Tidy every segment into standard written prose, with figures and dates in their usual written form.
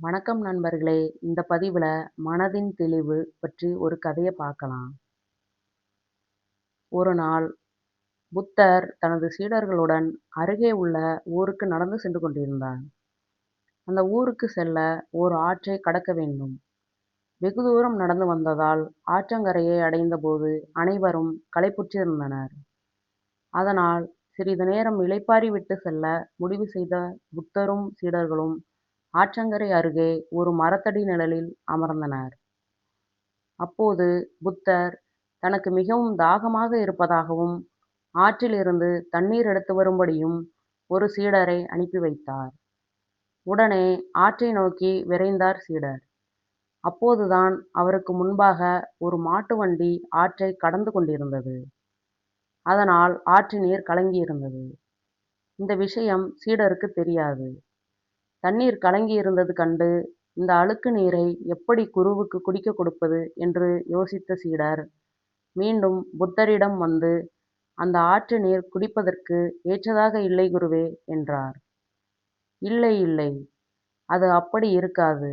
வணக்கம் நண்பர்களே! இந்த பதிவுல மனதின் தெளிவு பற்றி ஒரு கதைய பார்க்கலாம். ஒரு நாள் புத்தர் தனது சீடர்களுடன் அருகே உள்ள ஊருக்கு நடந்து சென்று கொண்டிருந்தார். அந்த ஊருக்கு செல்ல ஓர் ஆற்றை கடக்க வேண்டும். வெகு தூரம் நடந்து வந்ததால் ஆற்றங்கரையை அடைந்தபோது அனைவரும் களைப்புற்றிருந்தனர். அதனால் சிறிது நேரம் இளைப்பாறி விட்டு செல்ல முடிவு செய்த புத்தரும் சீடர்களும் ஆற்றங்கரை அருகே ஒரு மரத்தடி நிழலில் அமர்ந்தனர். அப்போது புத்தர் தனக்கு மிகவும் தாகமாக இருப்பதாகவும், ஆற்றிலிருந்து தண்ணீர் எடுத்து வரும்படியும் ஒரு சீடரை அனுப்பி வைத்தார். உடனே ஆற்றை நோக்கி விரைந்தார் சீடர். அப்போதுதான் அவருக்கு முன்பாக ஒரு மாட்டு வண்டி ஆற்றை கடந்து கொண்டிருந்தது. அதனால் ஆற்று நீர் கலங்கியிருந்தது. இந்த விஷயம் சீடருக்கு தெரியாது. தண்ணீர் கலங்கியிருந்தது கண்டு, இந்த அழுக்கு நீரை எப்படி குருவுக்கு குடிக்க கொடுப்பது என்று யோசித்த சீடர், மீண்டும் புத்தரிடம் வந்து, அந்த ஆற்று நீர் குடிப்பதற்கு ஏற்றதாக இல்லை குருவே என்றார். இல்லை இல்லை, அது அப்படி இருக்காது.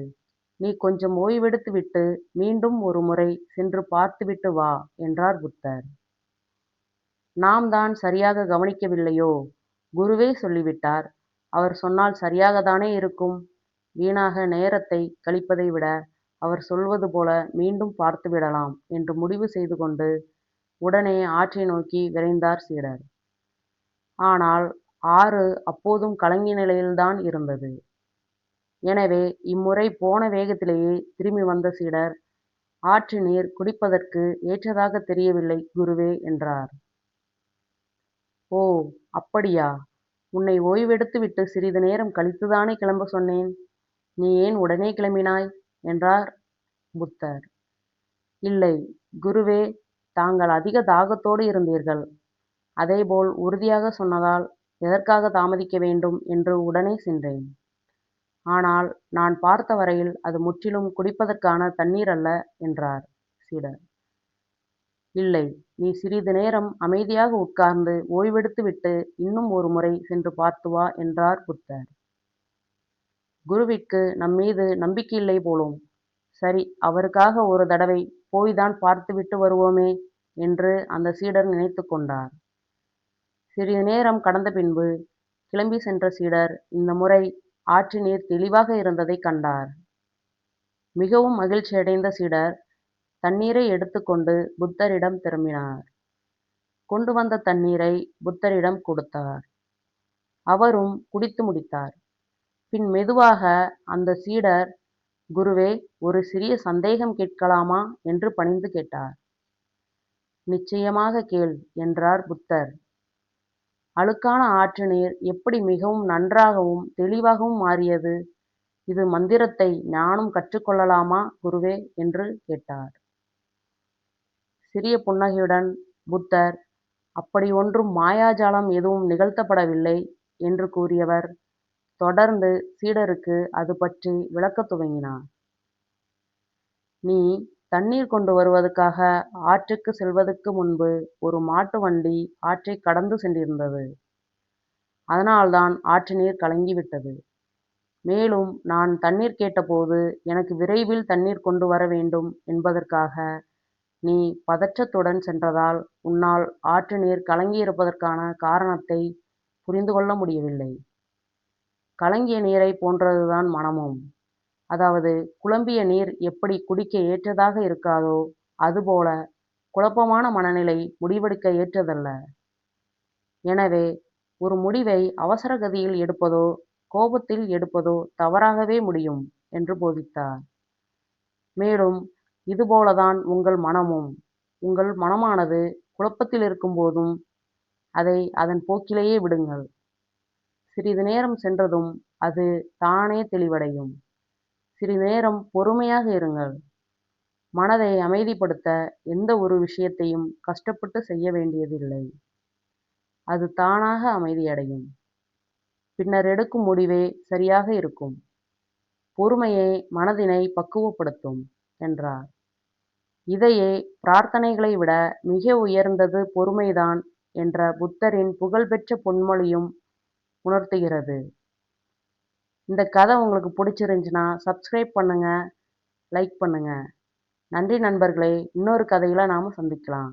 நீ கொஞ்சம் ஓய்வெடுத்து விட்டு மீண்டும் ஒரு முறை சென்று பார்த்துவிட்டு வா என்றார் புத்தர். நாம் தான் சரியாக கவனிக்கவில்லையோ? குருவே சொல்லிவிட்டார். அவர் சொன்னால் சரியாகத்தானே இருக்கும். வீணாக நேரத்தை கழிப்பதை விட அவர் சொல்வது போல மீண்டும் பார்த்து விடலாம் என்று முடிவு செய்து கொண்டு உடனே ஆற்றை நோக்கி விரைந்தார் சீடர். ஆனால் ஆறு அப்போதும் கலங்கிய நிலையில்தான் இருந்தது. எனவே இம்முறை போன வேகத்திலேயே திரும்பி வந்த சீடர், ஆற்று நீர் குடிப்பதற்கு ஏற்றதாக தெரியவில்லை குருவே என்றார். ஓ, அப்படியா? உன்னை ஓய்வெடுத்து விட்டு சிறிது நேரம் கழித்துதானே கிளம்ப சொன்னேன். நீ ஏன் உடனே கிளம்பினாய் என்றார் புத்தர். இல்லை குருவே, தாங்கள் அதிக தாகத்தோடு இருந்தீர்கள். அதேபோல் உறுதியாக சொன்னதால் எதற்காக தாமதிக்க வேண்டும் என்று உடனே சென்றேன். ஆனால் நான் பார்த்த வரையில் அது முற்றிலும் குடிப்பதற்கான தண்ணீர் அல்ல என்றார் சீடர். இல்லை, நீ சிறிது நேரம் அமைதியாக உட்கார்ந்து ஓய்வெடுத்து விட்டு இன்னும் ஒரு முறை சென்று பார்த்து வா என்றார் புத்தர். குருவிற்கு நம்மீது நம்பிக்கையில்லை போலும். சரி, அவருக்காக ஒரு தடவை போய்தான் பார்த்துவிட்டு வருவோமே என்று அந்த சீடர் நினைத்து கொண்டார். சிறிது நேரம் கடந்த பின்பு கிளம்பி சென்ற சீடர் இந்த முறை ஆற்று நீர் தெளிவாக இருந்ததைக் கண்டார். மிகவும் மகிழ்ச்சியடைந்த சீடர் தண்ணீரை எடுத்துக்கொண்டு புத்தரிடம் திரும்பினார். கொண்டு வந்த தண்ணீரை புத்தரிடம் கொடுத்தார். அவரும் குடித்து முடித்தார். பின் மெதுவாக அந்த சீடர், குருவே, ஒரு சிறிய சந்தேகம் கேட்கலாமா என்று பணிந்து கேட்டார். நிச்சயமாக கேள் என்றார் புத்தர். அழுக்கான ஆற்று நீர் எப்படி மிகவும் நன்றாகவும் தெளிவாகவும் மாறியது? இது மந்திரத்தை நானும் கற்றுக்கொள்ளலாமா குருவே என்று கேட்டார். சிறிய புன்னகையுடன் புத்தர், அப்படி ஒன்றும் மாயாஜாலம் எதுவும் நிகழ்த்தப்படவில்லை என்று கூறியவர் தொடர்ந்து சீடருக்கு அது பற்றி விளக்கத் துவங்கினார். நீ தண்ணீர் கொண்டு வருவதற்காக ஆற்றுக்கு செல்வதற்கு முன்பு ஒரு மாட்டு வண்டி ஆற்றை கடந்து சென்றிருந்தது. அதனால்தான் ஆற்று நீர் கலங்கிவிட்டது. மேலும் நான் தண்ணீர் கேட்டபோது எனக்கு விரைவில் தண்ணீர் கொண்டு வர வேண்டும் என்பதற்காக நீ பதற்றத்துடன் சென்றதால் உன்னால் ஆற்று நீர் கலங்கியிருப்பதற்கான காரணத்தை புரிந்து கொள்ள முடியவில்லை. கலங்கிய நீரை போன்றதுதான் மனமும். அதாவது குழம்பிய நீர் எப்படி குடிக்க ஏற்றதாக இருக்காதோ, அதுபோல குழப்பமான மனநிலை முடிவெடுக்க ஏற்றதல்ல. எனவே ஒரு முடிவை அவசர கதியில் எடுப்பதோ கோபத்தில் எடுப்பதோ தவறாகவே முடியும் என்று போதித்தார். மேலும் இதுபோலதான் உங்கள் மனமும். உங்கள் மனமானது குழப்பத்தில் இருக்கும்போதும் அதை அதன் போக்கிலேயே விடுங்கள். சிறிது நேரம் சென்றதும் அது தானே தெளிவடையும். சிறிது நேரம் பொறுமையாக இருங்கள். மனதை அமைதிப்படுத்த எந்த ஒரு விஷயத்தையும் கஷ்டப்பட்டு செய்ய வேண்டியதில்லை. அது தானாக அமைதியடையும். பின்னர் எடுக்கும் முடிவே சரியாக இருக்கும். பொறுமையே மனதினை பக்குவப்படுத்தும் என்றார். இதையே பிரார்த்தனைகளை விட மிக உயர்ந்தது பொறுமைதான் என்ற புத்தரின் புகழ்பெற்ற பொன்மொழியும் உணர்த்துகிறது. இந்த கதை உங்களுக்கு பிடிச்சிருந்துச்சுன்னா சப்ஸ்கிரைப் பண்ணுங்க, லைக் பண்ணுங்க. நன்றி நண்பர்களே! இன்னொரு கதையில நாம சந்திக்கலாம்.